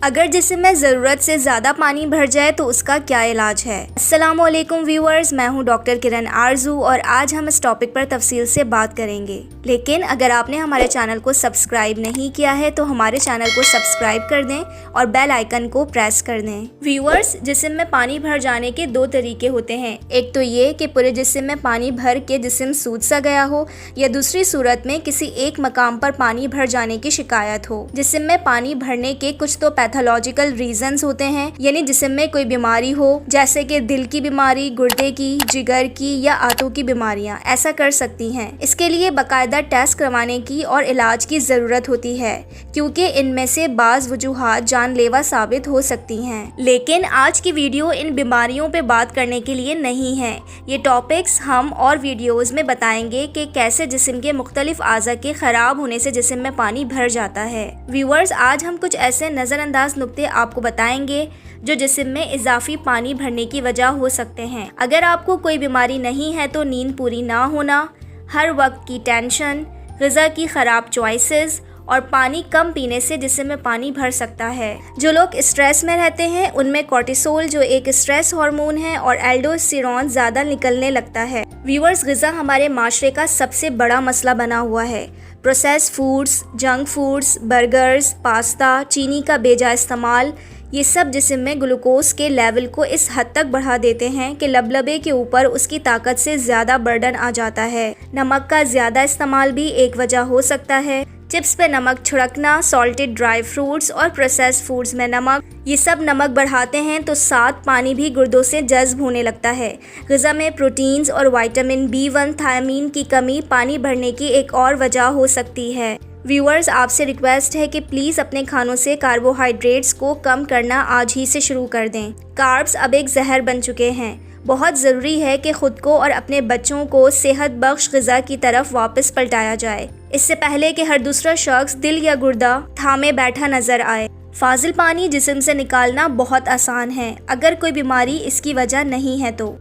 اگر جسم میں ضرورت سے زیادہ پانی بھر جائے تو اس کا کیا علاج ہے؟ السلام علیکم ویورز، میں ہوں ڈاکٹر کرن آرزو اور آج ہم اس ٹاپک پر تفصیل سے بات کریں گے۔ لیکن اگر آپ نے ہمارے چینل کو سبسکرائب نہیں کیا ہے تو ہمارے چینل کو سبسکرائب کر دیں اور بیل آئیکن کو پریس کر دیں۔ ویورز، جسم میں پانی بھر جانے کے دو طریقے ہوتے ہیں۔ ایک تو یہ کہ پورے جسم میں پانی بھر کے جسم سوج سا گیا ہو، یا دوسری صورت میں کسی ایک مقام پر پانی بھر جانے کی شکایت ہو۔ جسم میں پانی بھرنے کے کچھ تو پیتھولوجیکل ریزنز ہوتے ہیں، یعنی جسم میں کوئی بیماری ہو جیسے کہ دل کی بیماری، گردے کی، جگر کی یا آنتوں کی بیماریاں ایسا کر سکتی ہیں۔ اس کے لیے باقاعدہ ٹیسٹ کروانے کی اور علاج کی ضرورت ہوتی ہے، کیونکہ ان میں سے بعض وجوہات جان لیوا ثابت ہو سکتی ہیں۔ لیکن آج کی ویڈیو ان بیماریوں پہ بات کرنے کے لیے نہیں ہے۔ یہ ٹاپکس ہم اور ویڈیوز میں بتائیں گے کہ کیسے جسم کے مختلف اعضاء کے خراب ہونے سے جسم میں پانی بھر جاتا ہے۔ ویورز، آج ہم کچھ ایسے نظر انداز نقطے آپ کو بتائیں گے جو جسم میں اضافی پانی بھرنے کی وجہ ہو سکتے ہیں۔ اگر آپ کو کوئی بیماری نہیں ہے تو نیند پوری نہ ہونا، ہر وقت کی ٹینشن، غذا کی خراب چوائسز اور پانی کم پینے سے جسم میں پانی بھر سکتا ہے۔ جو لوگ اسٹریس میں رہتے ہیں ان میں کورٹیسول جو ایک اسٹریس ہارمون ہے اور الڈوسٹیرون زیادہ نکلنے لگتا ہے۔ ویورز، غذا ہمارے معاشرے کا سب سے بڑا مسئلہ بنا ہوا ہے۔ Process foods, junk foods, burgers, pasta, چینی کا بے جا استعمال، یہ سب جسم میں گلوکوز کے لیول کو اس حد تک بڑھا دیتے ہیں کہ لبلبے کے اوپر اس کی طاقت سے زیادہ برڈن آ جاتا ہے۔ نمک کا زیادہ استعمال بھی ایک وجہ ہو سکتا ہے۔ چپس پہ نمک چھڑکنا، سالٹڈ ڈرائی فروٹس اور پروسیس فوڈز میں نمک، یہ سب نمک بڑھاتے ہیں تو ساتھ پانی بھی گردوں سے جذب ہونے لگتا ہے۔ غذا میں پروٹینز اور وٹامن B1 تھیامین کی کمی پانی بھرنے کی ایک اور وجہ ہو سکتی ہے۔ ویورز، آپ سے ریکویسٹ ہے کہ پلیز اپنے کھانوں سے کاربوہائیڈریٹس کو کم کرنا آج ہی سے شروع کر دیں۔ کاربز اب ایک زہر بن چکے ہیں۔ بہت ضروری ہے کہ خود کو اور اپنے بچوں کو صحت بخش غذا کی طرف واپس پلٹایا جائے، اس سے پہلے کہ ہر دوسرا شخص دل یا گردہ تھامے بیٹھا نظر آئے۔ فاضل پانی جسم سے نکالنا بہت آسان ہے اگر کوئی بیماری اس کی وجہ نہیں ہے تو۔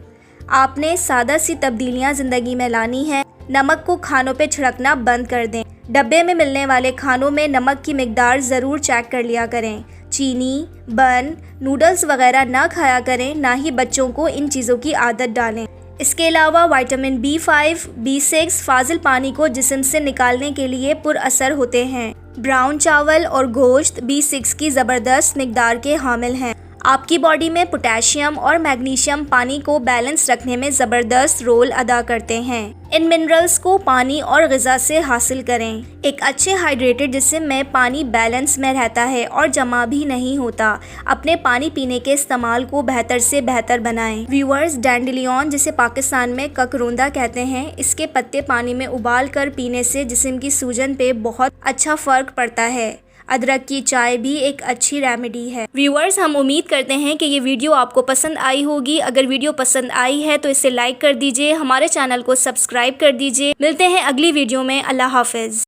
آپ نے سادہ سی تبدیلیاں زندگی میں لانی ہے۔ نمک کو کھانوں پہ چھڑکنا بند کر دیں۔ ڈبے میں ملنے والے کھانوں میں نمک کی مقدار ضرور چیک کر لیا کریں۔ چینی، بن، نوڈلز وغیرہ نہ کھایا کریں، نہ ہی بچوں کو ان چیزوں کی عادت ڈالیں۔ اس کے علاوہ وٹامن B5، B6 فاضل پانی کو جسم سے نکالنے کے لیے پر اثر ہوتے ہیں۔ براؤن چاول اور گوشت B6 کی زبردست مقدار کے حامل ہیں۔ آپ کی باڈی میں پوٹاشیم اور میگنیشیم پانی کو بیلنس رکھنے میں زبردست رول ادا کرتے ہیں۔ ان منرلز کو پانی اور غذا سے حاصل کریں۔ ایک اچھے ہائیڈریٹڈ جسم میں پانی بیلنس میں رہتا ہے اور جمع بھی نہیں ہوتا۔ اپنے پانی پینے کے استعمال کو بہتر سے بہتر بنائیں۔ ویورز، ڈینڈیلیون جسے پاکستان میں ککروندہ کہتے ہیں، اس کے پتے پانی میں ابال کر پینے سے جسم کی سوجن پہ بہت اچھا فرق پڑتا ہے۔ ادرک کی چائے بھی ایک اچھی ریمیڈی ہے۔ ویورز، ہم امید کرتے ہیں کہ یہ ویڈیو آپ کو پسند آئی ہوگی۔ اگر ویڈیو پسند آئی ہے تو اسے لائک کر دیجئے، ہمارے چینل کو سبسکرائب کر دیجئے۔ ملتے ہیں اگلی ویڈیو میں۔ اللہ حافظ۔